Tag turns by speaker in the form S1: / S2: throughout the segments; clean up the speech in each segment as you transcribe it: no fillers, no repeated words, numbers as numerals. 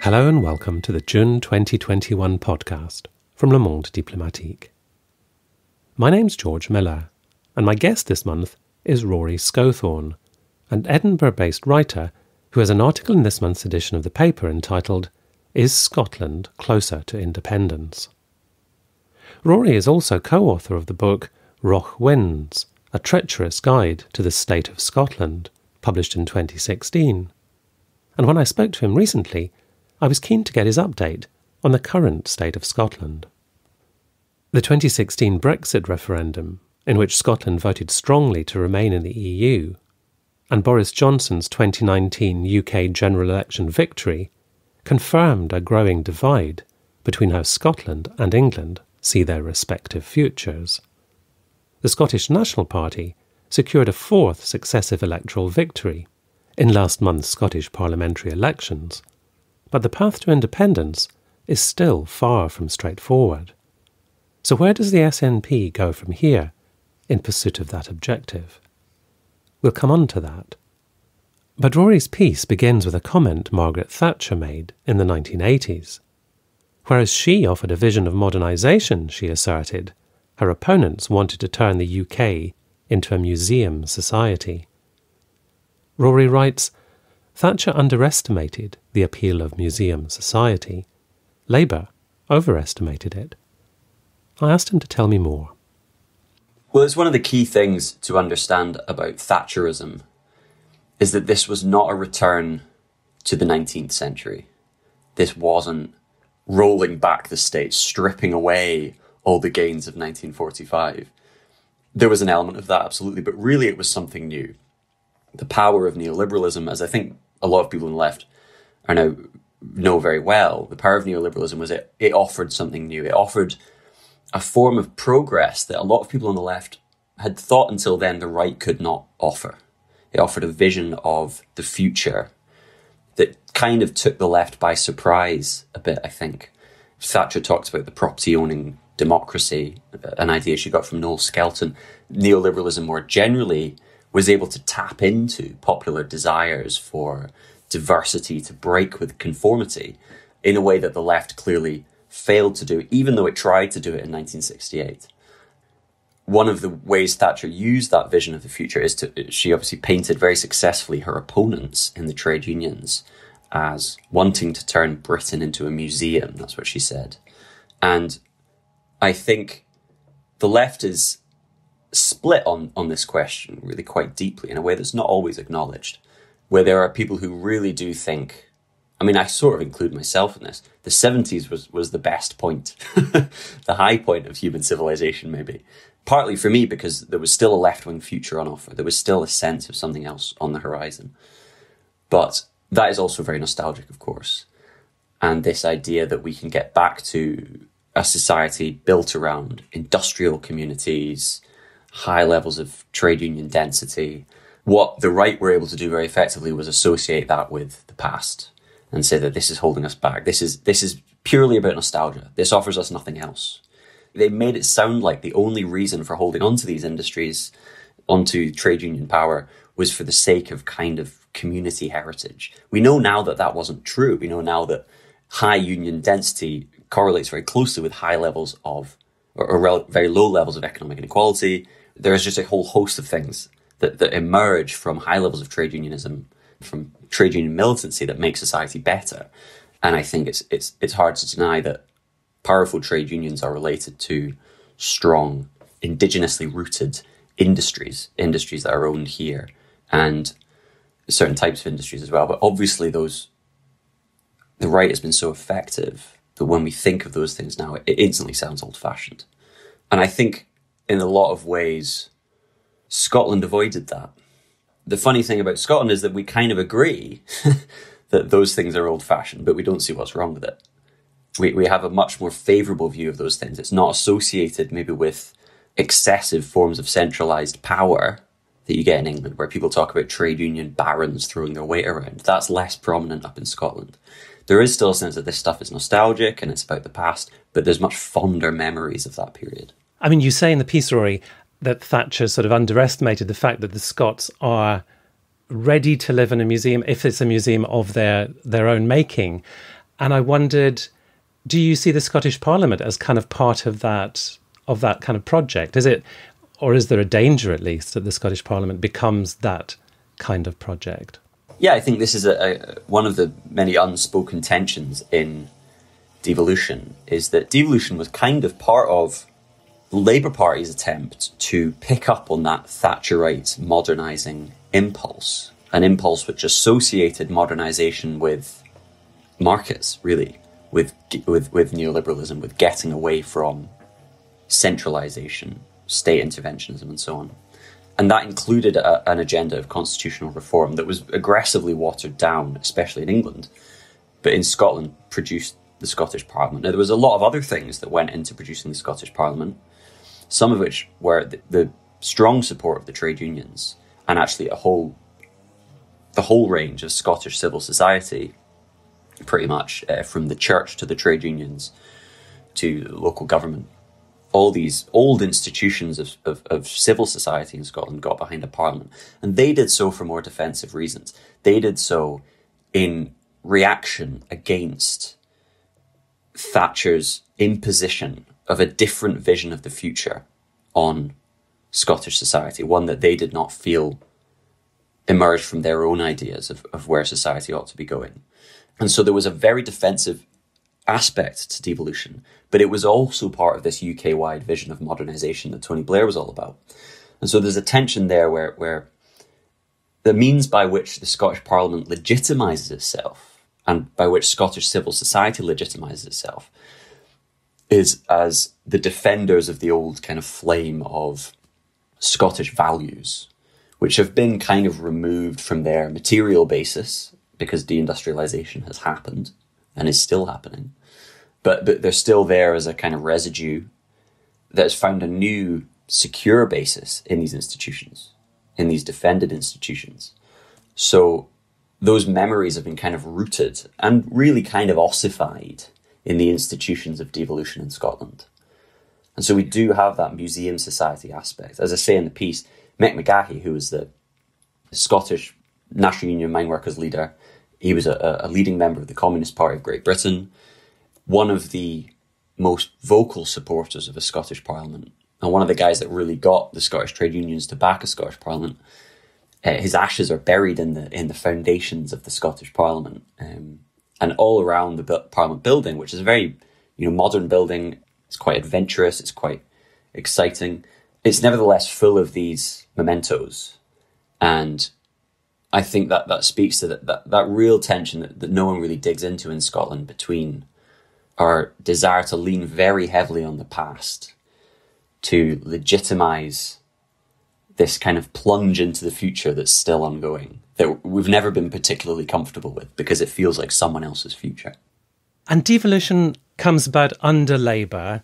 S1: Hello and welcome to the June 2021 podcast from Monde, diplomatique. My name's George Miller, and my guest this month is Rory Scothorne, an Edinburgh-based writer who has an article in this month's edition of the paper entitled "Is Scotland Closer to Independence?" Rory is also co-author of the book Roch Wins, A Treacherous Guide to the State of Scotland, published in 2016. And when I spoke to him recently, I was keen to get his update on the current state of Scotland. The 2016 Brexit referendum, in which Scotland voted strongly to remain in the EU, and Boris Johnson's 2019 UK general election victory confirmed a growing divide between how Scotland and England see their respective futures. The Scottish National Party secured a fourth successive electoral victory in last month's Scottish parliamentary elections, but the path to independence is still far from straightforward. So where does the SNP go from here in pursuit of that objective? We'll come on to that. But Rory's piece begins with a comment Margaret Thatcher made in the 1980s. Whereas she offered a vision of modernisation, she asserted, her opponents wanted to turn the UK into a museum society. Rory writes, Thatcher underestimated the appeal of museum society. Labour overestimated it. I asked him to tell me more.
S2: Well, it's one of the key things to understand about Thatcherism is that this was not a return to the 19th century. This wasn't rolling back the state, stripping away all the gains of 1945. There was an element of that, absolutely, but really it was something new. The power of neoliberalism, as I think a lot of people on the left are now know very well, the power of neoliberalism was it offered something new. It offered a form of progress that a lot of people on the left had thought until then the right could not offer. It offered a vision of the future that kind of took the left by surprise a bit, I think. Thatcher talked about the property-owning democracy, an idea she got from Noel Skelton. Neoliberalism more generally was able to tap into popular desires for diversity, to break with conformity in a way that the left clearly failed to do, even though it tried to do it in 1968. One of the ways Thatcher used that vision of the future is she obviously painted very successfully her opponents in the trade unions as wanting to turn Britain into a museum. That's what she said. And I think the left is split on this question really quite deeply in a way that's not always acknowledged, where there are people who really do think, I mean, I sort of include myself in this, the 70s was the best point, the high point of human civilization maybe, partly for me because there was still a left-wing future on offer, there was still a sense of something else on the horizon. But that is also very nostalgic, of course, and this idea that we can get back to a society built around industrial communities, high levels of trade union density. What the right were able to do very effectively was associate that with the past and say that this is holding us back. This is purely about nostalgia. This offers us nothing else. They made it sound like the only reason for holding onto these industries, onto trade union power, was for the sake of kind of community heritage. We know now that that wasn't true. We know now that high union density correlates very closely with high levels of, or very low levels of economic inequality. There is just a whole host of things that emerge from high levels of trade unionism, from trade union militancy that make society better. And I think it's hard to deny that powerful trade unions are related to strong, indigenously rooted industries that are owned here, and certain types of industries as well. But obviously the right has been so effective that when we think of those things now, it instantly sounds old-fashioned. And I think in a lot of ways, Scotland avoided that. The funny thing about Scotland is that we kind of agree that those things are old-fashioned, but we don't see what's wrong with it. We have a much more favourable view of those things. It's not associated maybe with excessive forms of centralised power that you get in England, where people talk about trade union barons throwing their weight around. That's less prominent up in Scotland. There is still a sense that this stuff is nostalgic and it's about the past, but there's much fonder memories of that period.
S1: I mean, you say in the piece, Rory, that Thatcher sort of underestimated the fact that the Scots are ready to live in a museum if it's a museum of their own making. And I wondered, do you see the Scottish Parliament as kind of part of that kind of project? Is it, or is there a danger at least that the Scottish Parliament becomes that kind of project?
S2: Yeah, I think this is one of the many unspoken tensions in devolution, is that devolution was kind of part of the Labour Party's attempt to pick up on that Thatcherite modernising impulse, an impulse which associated modernisation with markets, really, with neoliberalism, with getting away from centralisation, state interventionism and so on. And that included an agenda of constitutional reform that was aggressively watered down, especially in England, but in Scotland produced the Scottish Parliament. Now, there was a lot of other things that went into producing the Scottish Parliament, some of which were the strong support of the trade unions and actually the whole range of Scottish civil society, pretty much from the church to the trade unions to local government. All these old institutions of civil society in Scotland got behind a parliament, and they did so for more defensive reasons. They did so in reaction against Thatcher's imposition of a different vision of the future on Scottish society, one that they did not feel emerged from their own ideas of where society ought to be going. And so there was a very defensive aspect to devolution, but it was also part of this UK-wide vision of modernisation that Tony Blair was all about. And so there's a tension there where the means by which the Scottish Parliament legitimises itself and by which Scottish civil society legitimises itself is as the defenders of the old kind of flame of Scottish values, which have been kind of removed from their material basis because deindustrialisation has happened and is still happening. But they're still there as a kind of residue that's found a new secure basis in these institutions, in these defended institutions. So those memories have been kind of rooted and really kind of ossified in the institutions of devolution in Scotland. And so we do have that museum society aspect. As I say in the piece, Mick McGahey, who was the Scottish National Union mine workers leader, he was a leading member of the Communist Party of Great Britain, one of the most vocal supporters of a Scottish Parliament, and one of the guys that really got the Scottish trade unions to back a Scottish Parliament. His ashes are buried in the foundations of the Scottish Parliament, and all around the Parliament building, which is a very modern building. It's quite adventurous. It's quite exciting. It's nevertheless full of these mementos, and I think that speaks to that real tension that no one really digs into in Scotland between our desire to lean very heavily on the past to legitimise this kind of plunge into the future that's still ongoing, that we've never been particularly comfortable with because it feels like someone else's future.
S1: And devolution comes about under Labour,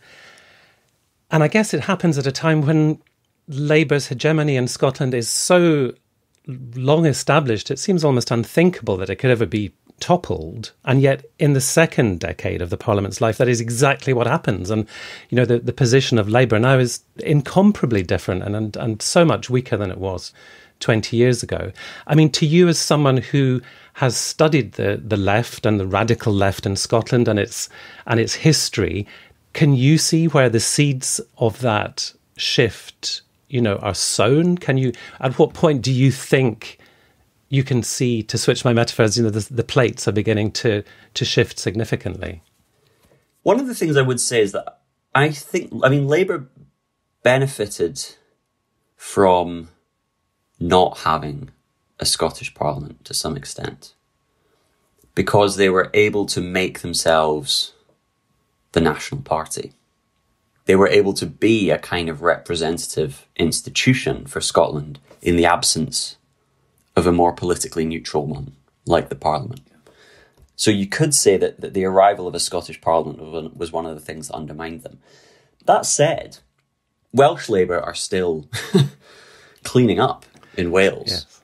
S1: and I guess it happens at a time when Labour's hegemony in Scotland is so long established, it seems almost unthinkable that it could ever be toppled. And yet in the second decade of the Parliament's life, that is exactly what happens. And, the position of Labour now is incomparably different and so much weaker than it was 20 years ago. I mean, to you as someone who has studied the left and the radical left in Scotland and its history, can you see where the seeds of that shift are sown? At what point do you think you can see, to switch my metaphors, the plates are beginning to shift significantly?
S2: One of the things I would say is that Labour benefited from not having a Scottish Parliament to some extent, because they were able to make themselves the National Party. They were able to be a kind of representative institution for Scotland in the absence of a more politically neutral one, like the Parliament. So you could say that the arrival of a Scottish Parliament was one of the things that undermined them. That said, Welsh Labour are still cleaning up in Wales. Yes.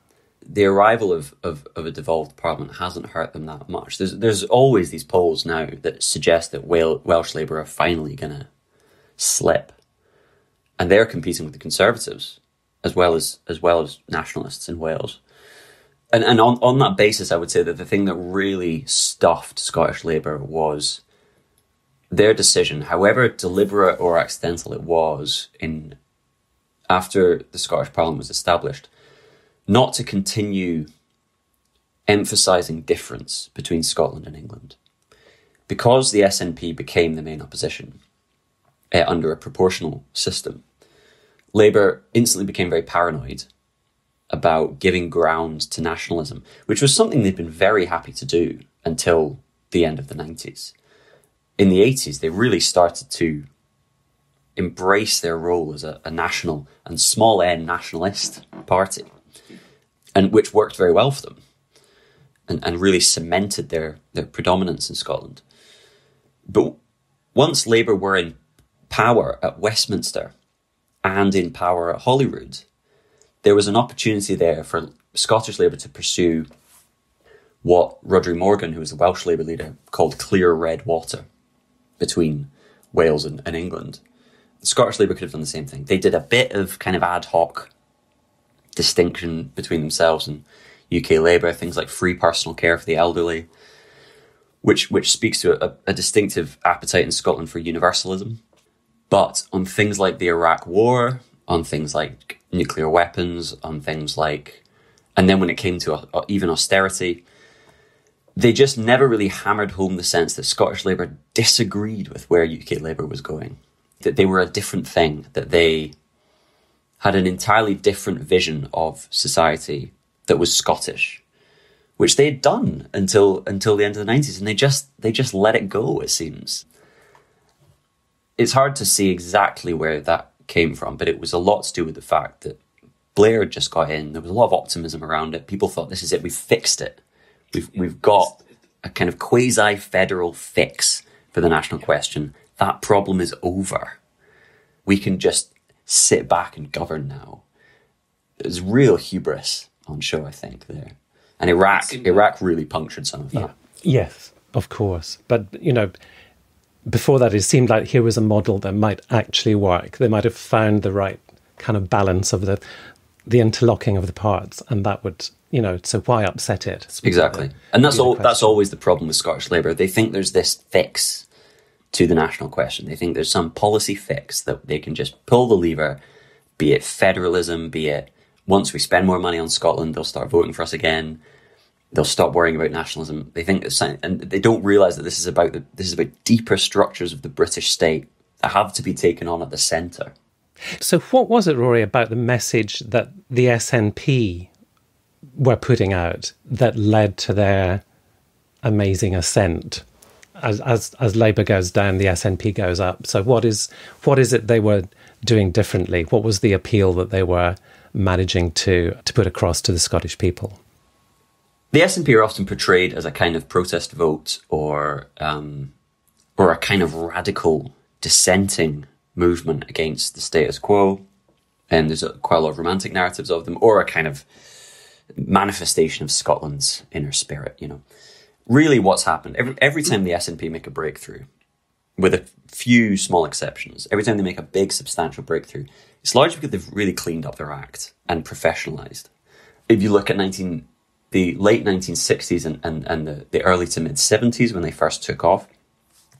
S2: The arrival of a devolved Parliament hasn't hurt them that much. There's always these polls now that suggest that Welsh Labour are finally going to slip. And they're competing with the Conservatives as well as nationalists in Wales. And on that basis, I would say that the thing that really stuffed Scottish Labour was their decision, however deliberate or accidental it was, after the Scottish Parliament was established, not to continue emphasising difference between Scotland and England. Because the SNP became the main opposition under a proportional system, Labour instantly became very paranoid about giving ground to nationalism, which was something they'd been very happy to do until the end of the 90s. In the 80s, they really started to embrace their role as a national and small n nationalist party, and which worked very well for them and really cemented their predominance in Scotland. But once Labour were in power at Westminster and in power at Holyrood, there was an opportunity there for Scottish Labour to pursue what Rhodri Morgan, who was the Welsh Labour leader, called clear red water between Wales and England. Scottish Labour could have done the same thing. They did a bit of kind of ad hoc distinction between themselves and UK Labour, things like free personal care for the elderly, which speaks to a distinctive appetite in Scotland for universalism. But on things like the Iraq War, on things like nuclear weapons, on things like... And then when it came to even austerity, they just never really hammered home the sense that Scottish Labour disagreed with where UK Labour was going, that they were a different thing, that they had an entirely different vision of society that was Scottish, which they had done until the end of the 90s, and they just let it go, it seems. It's hard to see exactly where that came from, but it was a lot to do with the fact that Blair had just got in. There was a lot of optimism around it. People thought, this is it, we've fixed it. We've got a kind of quasi-federal fix for the national question. That problem is over. We can just sit back and govern now. There's real hubris on show, I think, there. And Iraq really punctured some of that.
S1: Yeah. Yes, of course. But, before that, it seemed like here was a model that might actually work. They might have found the right kind of balance of the interlocking of the parts, and that would, so why upset it?
S2: Exactly. And that's always the problem with Scottish Labour. They think there's this fix to the national question. They think there's some policy fix that they can just pull the lever, be it federalism, be it once we spend more money on Scotland, they'll start voting for us again. They'll stop worrying about nationalism. They think and they don't realise that this is about deeper structures of the British state that have to be taken on at the centre.
S1: So what was it, Rory, about the message that the SNP were putting out that led to their amazing ascent? As Labour goes down, the SNP goes up. So what is it they were doing differently? What was the appeal that they were managing to put across to the Scottish people?
S2: The SNP are often portrayed as a kind of protest vote or a kind of radical dissenting movement against the status quo. And there's quite a lot of romantic narratives of them, or a kind of manifestation of Scotland's inner spirit, Really what's happened, every time the SNP make a breakthrough, with a few small exceptions, every time they make a big substantial breakthrough, it's largely because they've really cleaned up their act and professionalised. If you look at the late 1960s and the early to mid-70s when they first took off,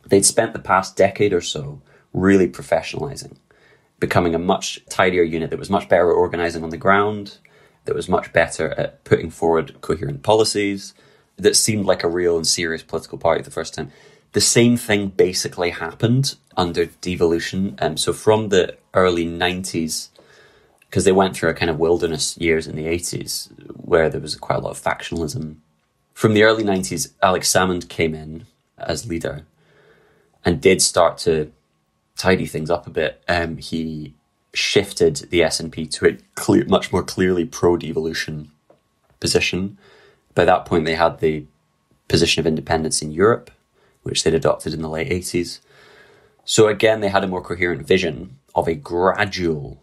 S2: they'd spent the past decade or so really professionalising, becoming a much tidier unit that was much better at organising on the ground, that was much better at putting forward coherent policies, that seemed like a real and serious political party the first time. The same thing basically happened under devolution. So from the early 90s, because they went through a kind of wilderness years in the 80s where there was quite a lot of factionalism. From the early 90s, Alex Salmond came in as leader and did start to tidy things up a bit. He shifted the SNP to a much more clearly pro-devolution position. By that point, they had the position of independence in Europe, which they'd adopted in the late 80s. So again, they had a more coherent vision of a gradual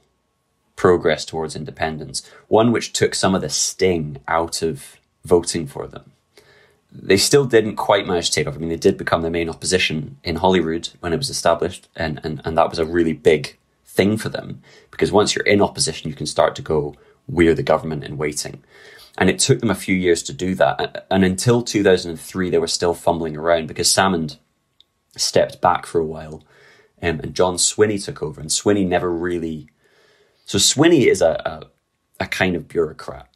S2: progress towards independence, one which took some of the sting out of voting for them. They still didn't quite manage to take off. I mean, they did become the main opposition in Holyrood when it was established, and that was a really big thing for them, because once you're in opposition, you can start to go, we're the government in waiting. And it took them a few years to do that. And until 2003, they were still fumbling around because Salmond stepped back for a while and John Swinney took over. And Swinney never really... So Swinney is a kind of bureaucrat.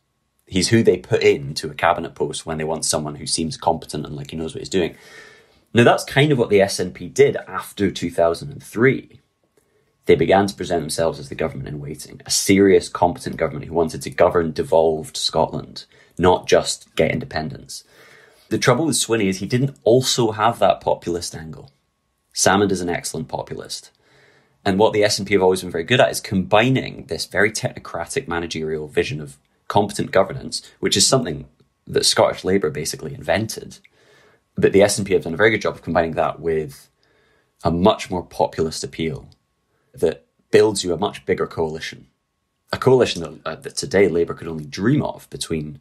S2: He's who they put into a cabinet post when they want someone who seems competent and like he knows what he's doing. Now, that's kind of what the SNP did after 2003. They began to present themselves as the government in waiting, a serious, competent government who wanted to govern devolved Scotland, not just get independence. The trouble with Swinney is he didn't also have that populist angle. Salmond is an excellent populist. And what the SNP have always been very good at is combining this very technocratic managerial vision of competent governance, which is something that Scottish Labour basically invented. But the SNP have done a very good job of combining that with a much more populist appeal that builds you a much bigger coalition. A coalition that today Labour could only dream of between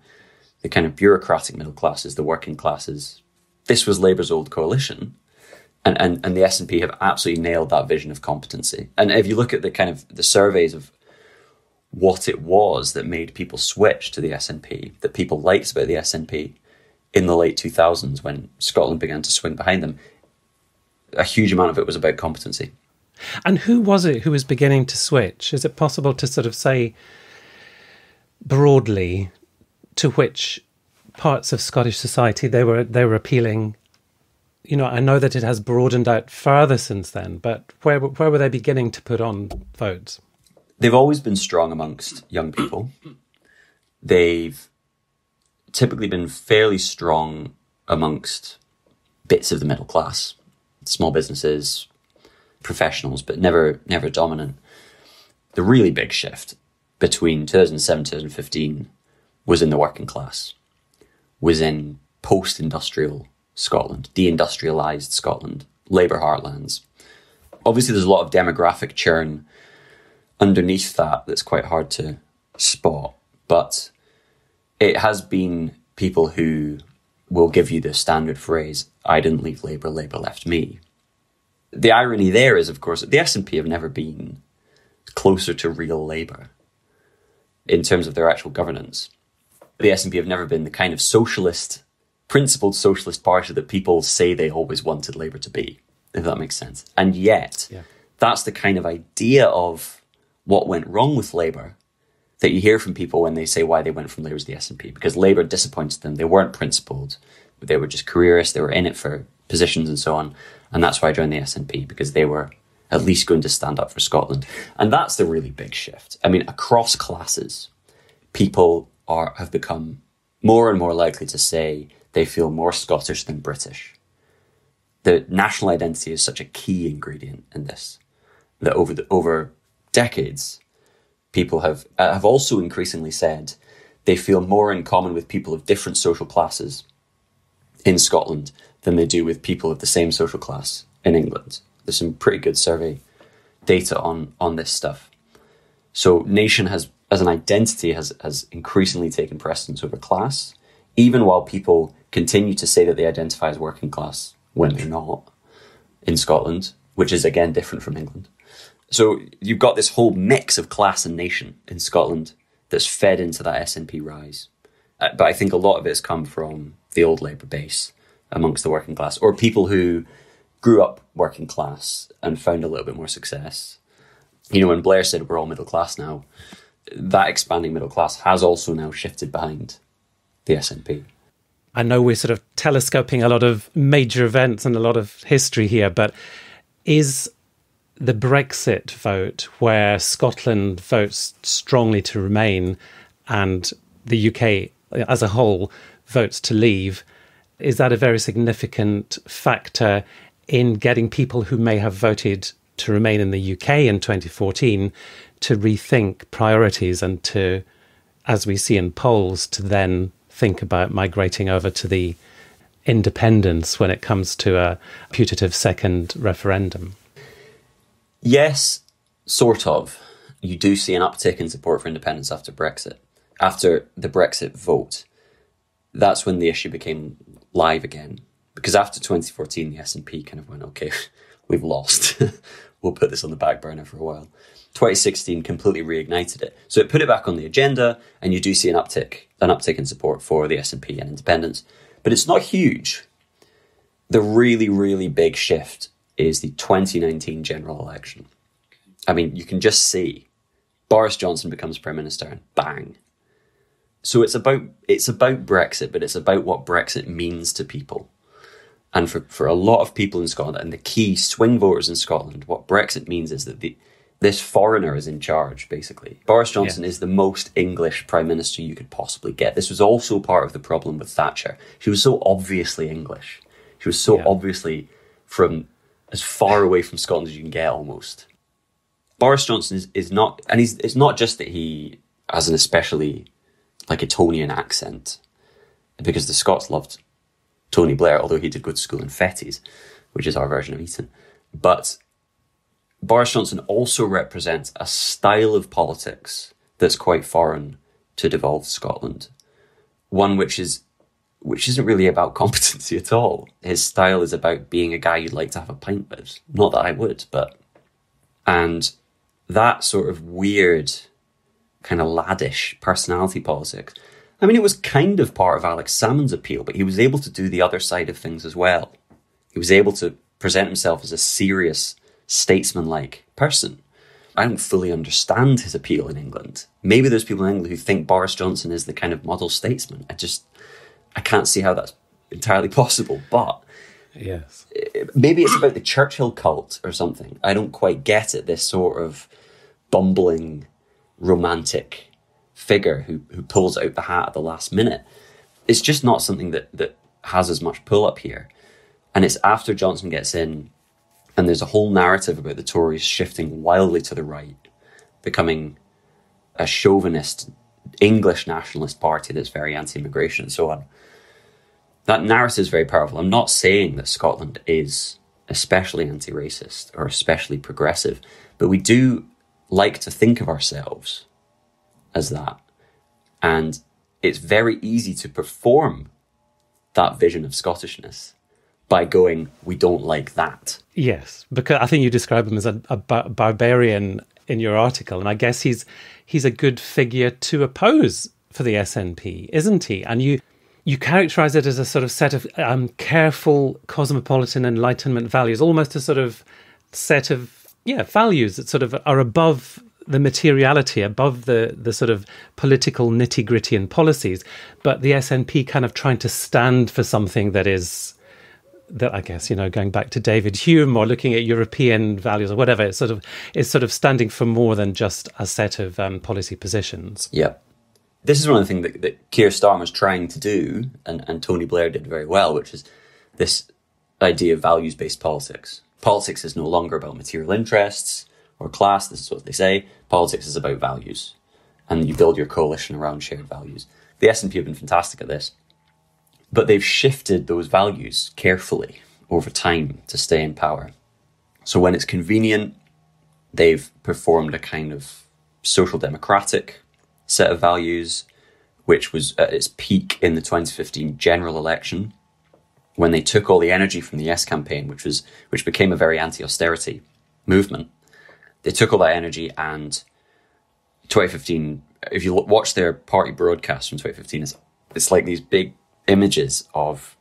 S2: the kind of bureaucratic middle classes, the working classes. This was Labour's old coalition. And the SNP have absolutely nailed that vision of competency. And if you look at the kind of the surveys of what it was that made people switch to the SNP, that people liked about the SNP in the late 2000s when Scotland began to swing behind them, a huge amount of it was about competency.
S1: And who was it who was beginning to switch? Is it possible to sort of say broadly to which parts of Scottish society they were appealing? You know, I know that it has broadened out further since then, but where were they beginning to put on votes?
S2: They've always been strong amongst young people. They've typically been fairly strong amongst bits of the middle class, small businesses, professionals, but never dominant. The really big shift between 2007 and 2015 was in the working class, was in post-industrial Scotland, deindustrialised Scotland, Labour heartlands. Obviously, there's a lot of demographic churn underneath that's quite hard to spot, but it has been people who will give you the standard phrase, I didn't leave Labour, Labour left me. The irony there is, of course, that the SNP have never been closer to real Labour in terms of their actual governance. The SNP have never been the kind of principled socialist party that people say they always wanted Labour to be, if that makes sense. And yet, that's the kind of idea of what went wrong with Labour that you hear from people when they say why they went from Labour to the SNP, because Labour disappointed them. They weren't principled. They were just careerists. They were in it for positions and so on. And that's why I joined the SNP, because they were at least going to stand up for Scotland. And that's the really big shift. I mean, across classes, people have become more and more likely to say they feel more Scottish than British. The national identity is such a key ingredient in this, that over decades, people have also increasingly said they feel more in common with people of different social classes in Scotland than they do with people of the same social class in England. There's some pretty good survey data on this stuff. So nation as an identity has increasingly taken precedence over class, even while people continue to say that they identify as working class when they're not in Scotland, which is again different from England. So you've got this whole mix of class and nation in Scotland that's fed into that SNP rise. But I think a lot of it has come from the old Labour base amongst the working class, or people who grew up working class and found a little bit more success. You know, when Blair said we're all middle class now, that expanding middle class has also now shifted behind the SNP.
S1: I know we're sort of telescoping a lot of major events and a lot of history here, but is the Brexit vote, where Scotland votes strongly to remain and the UK as a whole votes to leave, is that a very significant factor in getting people who may have voted to remain in the UK in 2014 to rethink priorities and to, as we see in polls, to then think about migrating over to the independence when it comes to a putative second referendum?
S2: Yes, sort of. You do see an uptick in support for independence after Brexit. After the Brexit vote, that's when the issue became live again. Because after 2014, the SNP kind of went, okay, we've lost. We'll put this on the back burner for a while. 2016 completely reignited it. So it put it back on the agenda, and you do see an uptick in support for the SNP and independence. But it's not huge. The really, really big shift is the 2019 general election. I mean, you can just see Boris Johnson becomes Prime Minister and bang. So it's about Brexit, but it's about what Brexit means to people. And for a lot of people in Scotland, and the key swing voters in Scotland, what Brexit means is that this foreigner is in charge, basically. Boris Johnson is the most English Prime Minister you could possibly get. This was also part of the problem with Thatcher. She was so obviously English. She was so obviously from as far away from Scotland as you can get, almost. Boris Johnson is not, and it's not just that he has an especially like Etonian accent, because the Scots loved Tony Blair, although he did go to school in Fettes, which is our version of Eton. But Boris Johnson also represents a style of politics that's quite foreign to devolved Scotland. One which isn't really about competency at all. His style is about being a guy you'd like to have a pint with. Not that I would, but... And that sort of weird, kind of laddish personality politics, I mean, it was kind of part of Alex Salmond's appeal, but he was able to do the other side of things as well. He was able to present himself as a serious, statesman-like person. I don't fully understand his appeal in England. Maybe there's people in England who think Boris Johnson is the kind of model statesman. I can't see how that's entirely possible, but
S1: yes,
S2: maybe it's about the Churchill cult or something. I don't quite get it, this sort of bumbling, romantic figure who pulls out the hat at the last minute. It's just not something that has as much pull up here. And it's after Johnson gets in, and there's a whole narrative about the Tories shifting wildly to the right, becoming a chauvinist, English nationalist party that's very anti-immigration and so on. That narrative is very powerful. I'm not saying that Scotland is especially anti-racist or especially progressive, but we do like to think of ourselves as that. And it's very easy to perform that vision of Scottishness by going, we don't like that.
S1: Yes, because I think you describe him as a barbarian in your article, and I guess he's a good figure to oppose for the SNP, isn't he? And you characterise it as a sort of set of careful cosmopolitan Enlightenment values, almost a sort of set of values that sort of are above the materiality, above the sort of political nitty-gritty and policies, but the SNP kind of trying to stand for something that I guess, going back to David Hume or looking at European values or whatever, it's sort of standing for more than just a set of policy positions.
S2: Yeah. This is one of the things that Keir Starmer's trying to do, and Tony Blair did very well, which is this idea of values-based politics. Politics is no longer about material interests or class, this is what they say. Politics is about values, and you build your coalition around shared values. The SNP have been fantastic at this, but they've shifted those values carefully over time to stay in power. So when it's convenient, they've performed a kind of social democratic set of values, which was at its peak in the 2015 general election, when they took all the energy from the Yes campaign, which became a very anti-austerity movement. They took all that energy, and 2015, if you watch their party broadcast from 2015, it's like these big images of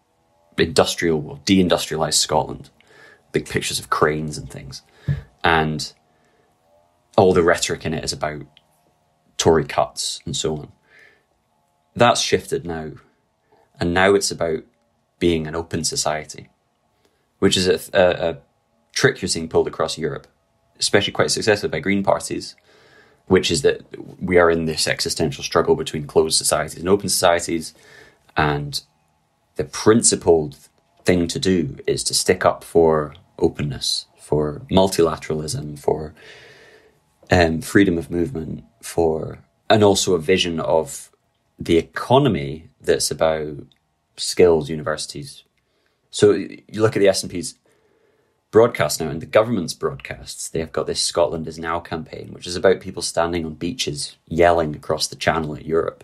S2: industrial or deindustrialized Scotland, big pictures of cranes and things. And all the rhetoric in it is about Tory cuts and so on. That's shifted now. And now it's about being an open society, which is a trick you're seeing pulled across Europe, especially quite successfully by Green parties, which is that we are in this existential struggle between closed societies and open societies. And the principled thing to do is to stick up for openness, for multilateralism, for freedom of movement, and also a vision of the economy that's about skills, universities. So you look at the SNP's broadcast now, and the government's broadcasts, they've got this Scotland is Now campaign, which is about people standing on beaches, yelling across the channel at Europe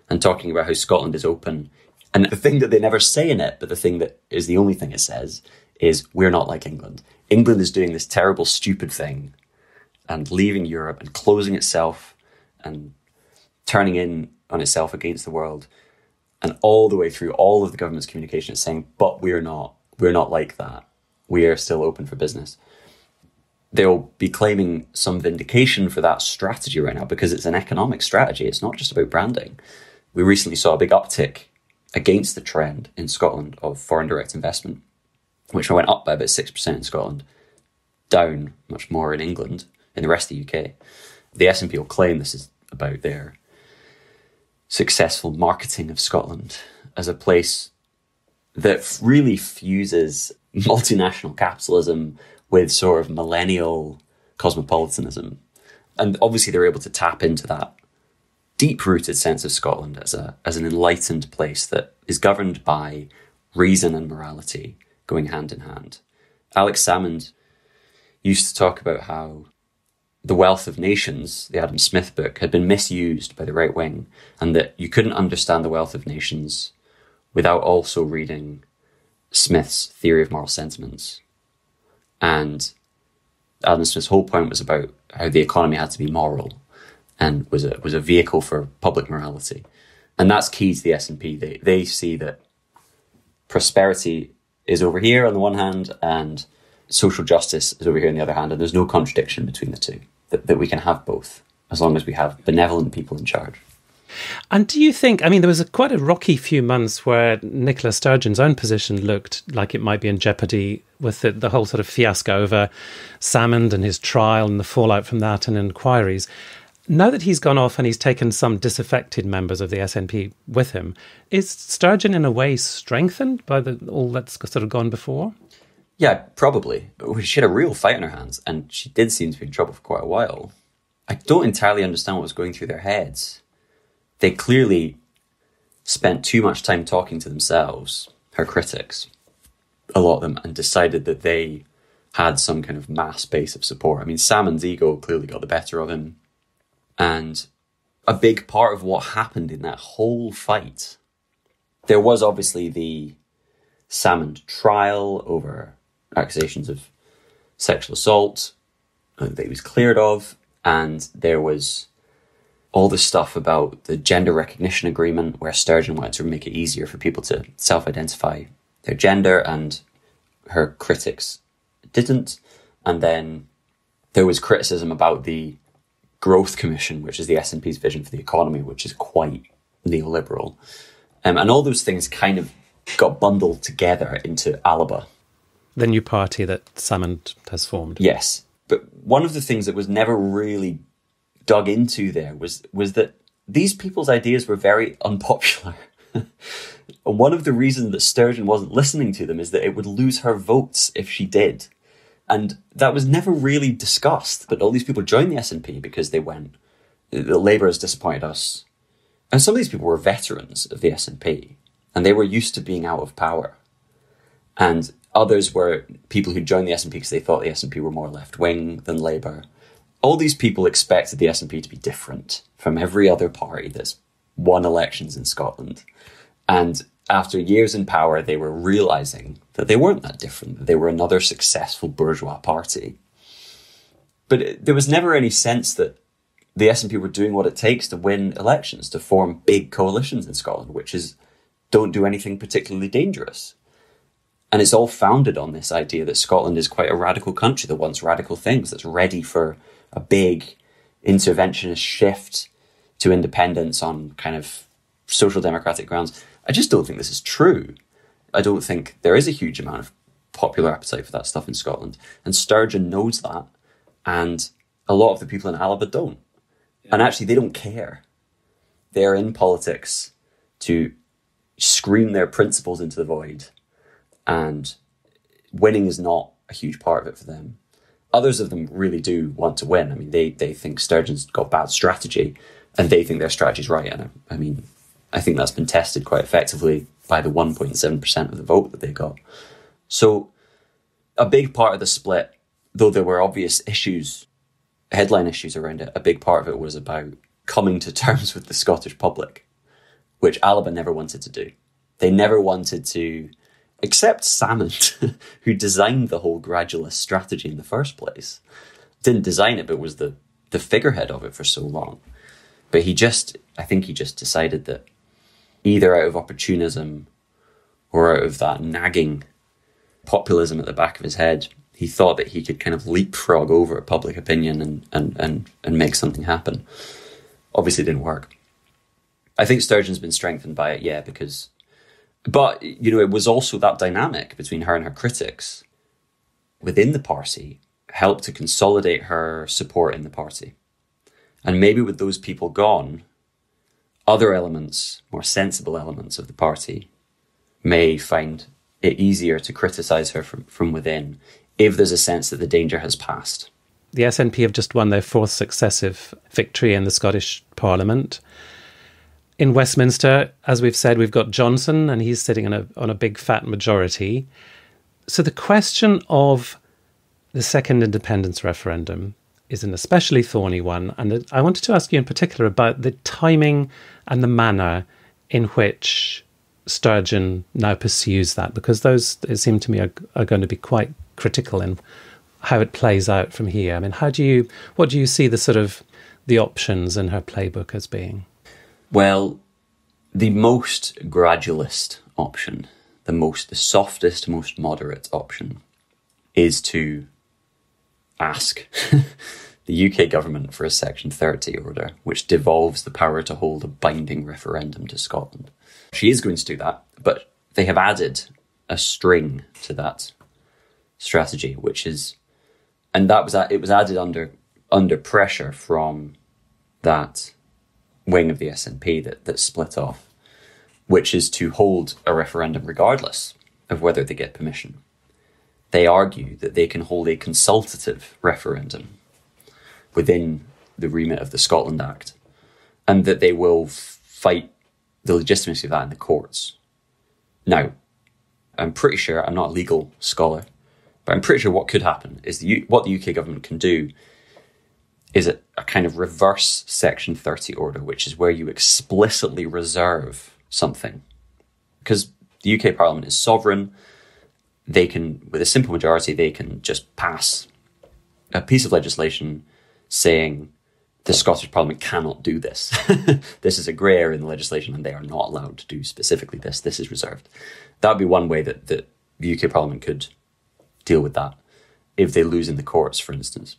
S2: and talking about how Scotland is open. And the thing that they never say in it, but the thing that is the only thing it says, is we're not like England. England is doing this terrible, stupid thing and leaving Europe and closing itself and turning in on itself against the world. And all the way through all of the government's communication is saying, but we're not like that. We are still open for business. They'll be claiming some vindication for that strategy right now because it's an economic strategy. It's not just about branding. We recently saw a big uptick against the trend in Scotland of foreign direct investment, which went up by about 6% in Scotland, down much more in England, in the rest of the UK. The S&P will claim this is about their successful marketing of Scotland as a place that really fuses multinational capitalism with sort of millennial cosmopolitanism. And obviously they're able to tap into that deep-rooted sense of Scotland as an enlightened place that is governed by reason and morality going hand in hand. Alex Salmond used to talk about how The Wealth of Nations, the Adam Smith book, had been misused by the right wing, and that you couldn't understand The Wealth of Nations without also reading Smith's theory of moral sentiments. And Adam Smith's whole point was about how the economy had to be moral and was a vehicle for public morality. And that's key to the S&P. They see that prosperity is over here on the one hand and social justice is over here on the other hand, and there's no contradiction between the two, that we can have both as long as we have benevolent people in charge.
S1: And do you think, I mean, there was quite a rocky few months where Nicola Sturgeon's own position looked like it might be in jeopardy with the whole sort of fiasco over Salmond and his trial and the fallout from that and inquiries. Now that he's gone off and he's taken some disaffected members of the SNP with him, is Sturgeon in a way strengthened by all that's sort of gone before?
S2: Yeah, probably. She had a real fight on her hands, and she did seem to be in trouble for quite a while. I don't entirely understand what was going through their heads. They clearly spent too much time talking to themselves, her critics, a lot of them, and decided that they had some kind of mass base of support. I mean, Salmond's ego clearly got the better of him. And a big part of what happened in that whole fight, there was obviously the Salmond trial over accusations of sexual assault that he was cleared of. And there was all the stuff about the gender recognition agreement where Sturgeon wanted to make it easier for people to self-identify their gender, and her critics didn't. And then there was criticism about the Growth Commission, which is the SNP's vision for the economy, which is quite neoliberal. And all those things kind of got bundled together into ALBA.
S1: The new party that Salmond has formed.
S2: Yes. But one of the things that was never really dug into there was that these people's ideas were very unpopular. And one of the reasons that Sturgeon wasn't listening to them is that it would lose her votes if she did. And that was never really discussed. But all these people joined the SNP because they went, the Labour has disappointed us. And some of these people were veterans of the SNP, and they were used to being out of power. And others were people who joined the SNP because they thought the SNP were more left-wing than Labour. All these people expected the SNP to be different from every other party that's won elections in Scotland. And after years in power, they were realising that they weren't that different, that they were another successful bourgeois party. But there was never any sense that the SNP were doing what it takes to win elections, to form big coalitions in Scotland, which is don't do anything particularly dangerous. And it's all founded on this idea that Scotland is quite a radical country that wants radical things, that's ready for a big interventionist shift to independence on kind of social democratic grounds. I just don't think this is true. I don't think there is a huge amount of popular appetite for that stuff in Scotland. And Sturgeon knows that. And a lot of the people in ALBA don't. And actually, they don't care. They're in politics to scream their principles into the void. And winning is not a huge part of it for them. Others of them really do want to win. I mean, they think Sturgeon's got bad strategy, and they think their strategy's right. And I mean, I think that's been tested quite effectively by the 1.7% of the vote that they got. So a big part of the split, though there were obvious issues, headline issues around it, a big part of it was about coming to terms with the Scottish public, which ALBA never wanted to do. They never wanted to accept Salmond, who designed the whole gradualist strategy in the first place, didn't design it, but was the figurehead of it for so long. But I think he just decided that either out of opportunism or out of that nagging populism at the back of his head, he thought that he could kind of leapfrog over public opinion and make something happen. Obviously, it didn't work. I think Sturgeon's been strengthened by it, yeah, but, it was also that dynamic between her and her critics within the party helped to consolidate her support in the party. And maybe with those people gone, other elements, more sensible elements of the party, may find it easier to criticise her from within if there's a sense that the danger has passed.
S1: The SNP have just won their fourth successive victory in the Scottish Parliament. In Westminster, as we've said, we've got Johnson, and he's sitting on a big fat majority. So the question of the second independence referendum is an especially thorny one. And I wanted to ask you in particular about the timing and the manner in which Sturgeon now pursues that, because those, it seemed to me, are going to be quite critical in how it plays out from here. I mean, what do you see the options in her playbook as being?
S2: Well, the most gradualist option, the softest, most moderate option, is to ask the UK government for a Section 30 order, which devolves the power to hold a binding referendum to Scotland. She is going to do that, but they have added a string to that strategy, it was added under pressure from that wing of the SNP that split off, which is to hold a referendum regardless of whether they get permission. They argue that they can hold a consultative referendum within the remit of the Scotland Act, and that they will fight the legitimacy of that in the courts. Now, I'm pretty sure, I'm not a legal scholar, but I'm pretty sure what could happen is what the UK government can do is a kind of reverse Section 30 order, which is where you explicitly reserve something. Because the UK Parliament is sovereign, they can, with a simple majority, they can just pass a piece of legislation saying the Scottish Parliament cannot do this. This is a grey area in the legislation and they are not allowed to do specifically this. This is reserved. That would be one way that the UK Parliament could deal with that if they lose in the courts, for instance.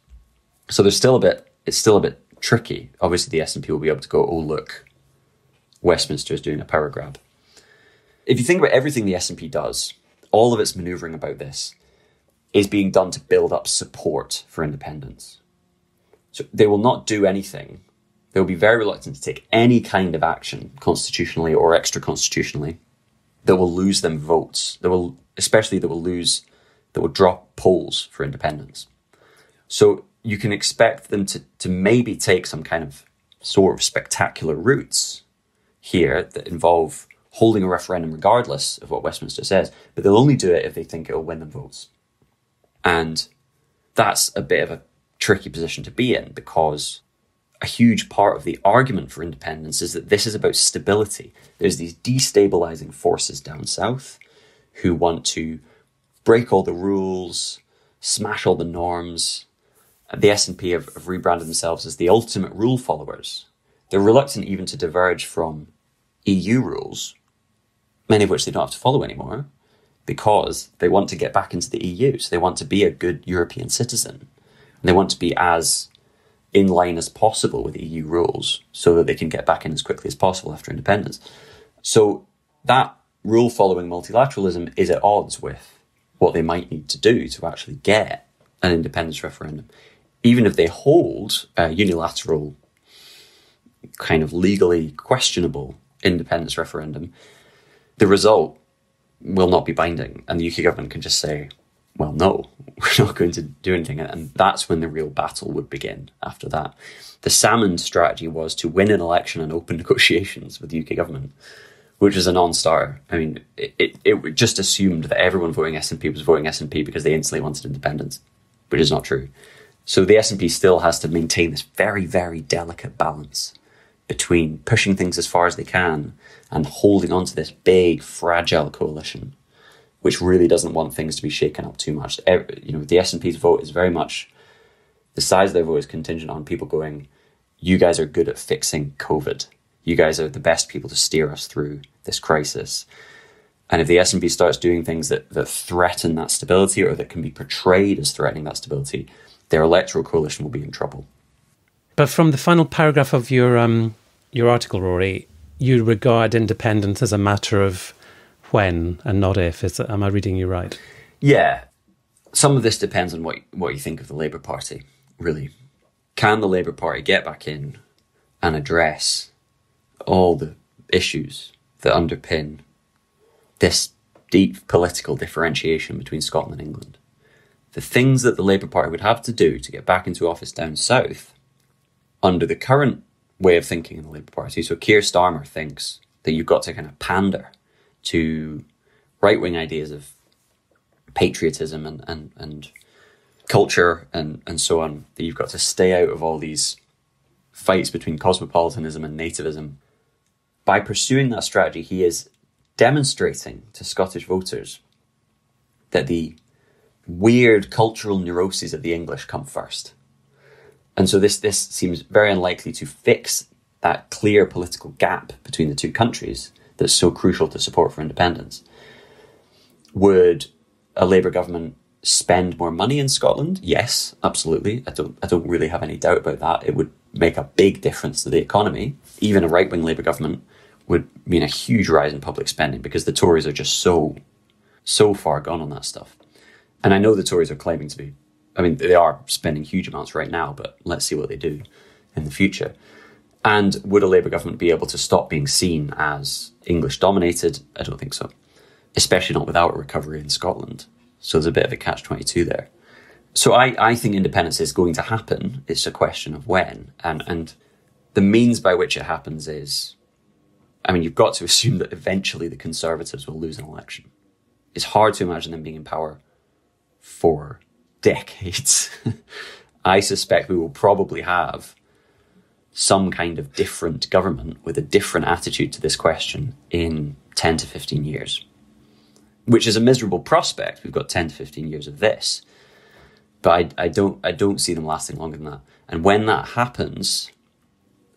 S2: So it's still a bit tricky. Obviously, the SNP will be able to go, oh, look, Westminster is doing a power grab. If you think about everything the SNP does, all of its manoeuvring about this is being done to build up support for independence. So they will not do anything. They will be very reluctant to take any kind of action, constitutionally or extra-constitutionally, that will lose them votes. That will drop polls for independence. So you can expect them to maybe take some kind of sort of spectacular routes here that involve holding a referendum regardless of what Westminster says, but they'll only do it if they think it'll win them votes. And that's a bit of a tricky position to be in, because a huge part of the argument for independence is that this is about stability. There's these destabilizing forces down south who want to break all the rules, smash all the norms. The SNP have rebranded themselves as the ultimate rule followers. They're reluctant even to diverge from EU rules, many of which they don't have to follow anymore, because they want to get back into the EU. So they want to be a good European citizen. And they want to be as in line as possible with EU rules so that they can get back in as quickly as possible after independence. So that rule-following multilateralism is at odds with what they might need to do to actually get an independence referendum. Even if they hold a unilateral, kind of legally questionable independence referendum, the result will not be binding. And the UK government can just say, well, no, we're not going to do anything. And that's when the real battle would begin after that. The Salmond strategy was to win an election and open negotiations with the UK government, which was a non-starter. I mean, it just assumed that everyone voting SNP was voting SNP because they instantly wanted independence, which is not true. So the SNP still has to maintain this very, very delicate balance between pushing things as far as they can and holding on to this big, fragile coalition, which really doesn't want things to be shaken up too much. The SNP's vote is very much The size of their vote is contingent on people going, you guys are good at fixing COVID. You guys are the best people to steer us through this crisis. And if the SNP starts doing things that threaten that stability, or that can be portrayed as threatening that stability, their electoral coalition will be in trouble.
S1: But from the final paragraph of your article, Rory, you regard independence as a matter of when and not if. Am I reading you right?
S2: Yeah. Some of this depends on what you think of the Labour Party, really. Can the Labour Party get back in and address all the issues that underpin this deep political differentiation between Scotland and England? The things that the Labour Party would have to do to get back into office down south, under the current way of thinking in the Labour Party. So Keir Starmer thinks that you've got to kind of pander to right-wing ideas of patriotism and culture and so on, that you've got to stay out of all these fights between cosmopolitanism and nativism. By pursuing that strategy, he is demonstrating to Scottish voters that the weird cultural neuroses of the English come first. And so this seems very unlikely to fix that clear political gap between the two countries that's so crucial to support for independence. Would a Labour government spend more money in Scotland? Yes, absolutely. I don't really have any doubt about that. It would make a big difference to the economy. Even a right-wing Labour government would mean a huge rise in public spending, because the Tories are just so far gone on that stuff. And I know the Tories are claiming to be, they are spending huge amounts right now, but let's see what they do in the future. And would a Labour government be able to stop being seen as English dominated? I don't think so, especially not without a recovery in Scotland. So there's a bit of a catch-22 there. So I think independence is going to happen. It's a question of when. And the means by which it happens is, you've got to assume that eventually the Conservatives will lose an election. It's hard to imagine them being in power for decades. I suspect we will probably have some kind of different government with a different attitude to this question in 10 to 15 years, which is a miserable prospect. We've got 10 to 15 years of this, but I don't see them lasting longer than that. And when that happens,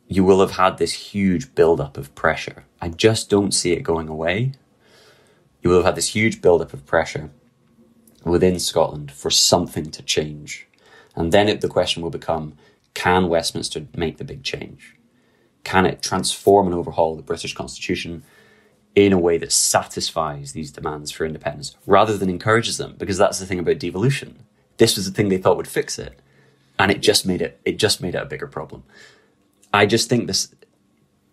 S2: you will have had this huge build-up of pressure. I just don't see it going away. You will have had this huge build-up of pressure within Scotland for something to change. And then the question will become, can Westminster make the big change? Can it transform and overhaul the British Constitution in a way that satisfies these demands for independence rather than encourages them? Because that's the thing about devolution. This was the thing they thought would fix it, and it just made it a bigger problem. I just think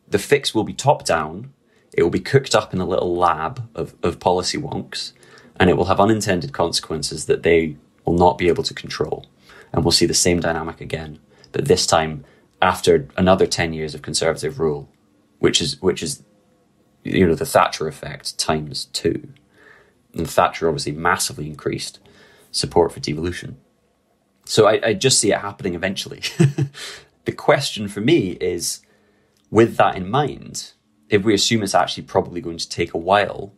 S2: the fix will be top down. It will be cooked up in a little lab of policy wonks, and it will have unintended consequences that they will not be able to control. And we'll see the same dynamic again, but this time after another 10 years of Conservative rule, which is the Thatcher effect times 2. And Thatcher obviously massively increased support for devolution. So I just see it happening eventually. The question for me is, with that in mind, if we assume it's actually probably going to take a while,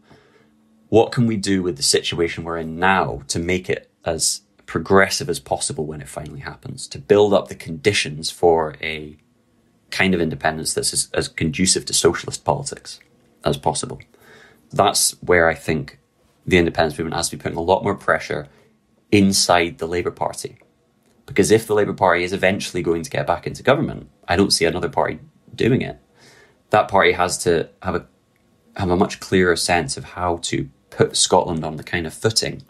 S2: what can we do with the situation we're in now to make it as progressive as possible when it finally happens, to build up the conditions for a kind of independence that's as conducive to socialist politics as possible? That's where I think the independence movement has to be putting a lot more pressure inside the Labour Party. Because if the Labour Party is eventually going to get back into government, I don't see another party doing it. That party has to have a much clearer sense of how to put Scotland on the kind of footing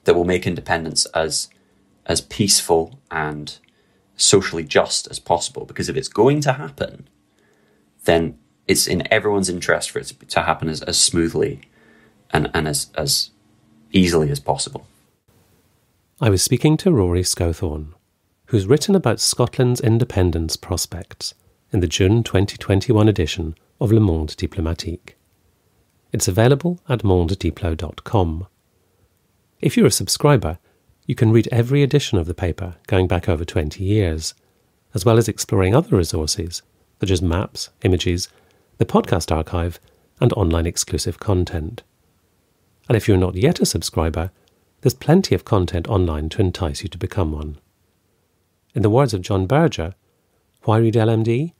S2: that will make independence as peaceful and socially just as possible. Because if it's going to happen, then it's in everyone's interest for it to happen as smoothly and as easily as possible.
S1: I was speaking to Rory Scothorne, who's written about Scotland's independence prospects in the June 2021 edition of Le Monde diplomatique. It's available at mondediplo.com. If you're a subscriber, you can read every edition of the paper going back over 20 years, as well as exploring other resources such as maps, images, the podcast archive, and online exclusive content. And if you're not yet a subscriber, there's plenty of content online to entice you to become one. In the words of John Berger, why read LMD?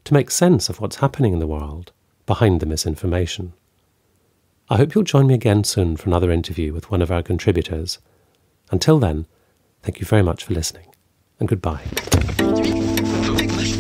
S1: To make sense of what's happening in the world behind the misinformation. I hope you'll join me again soon for another interview with one of our contributors. Until then, thank you very much for listening, and goodbye.
S3: English.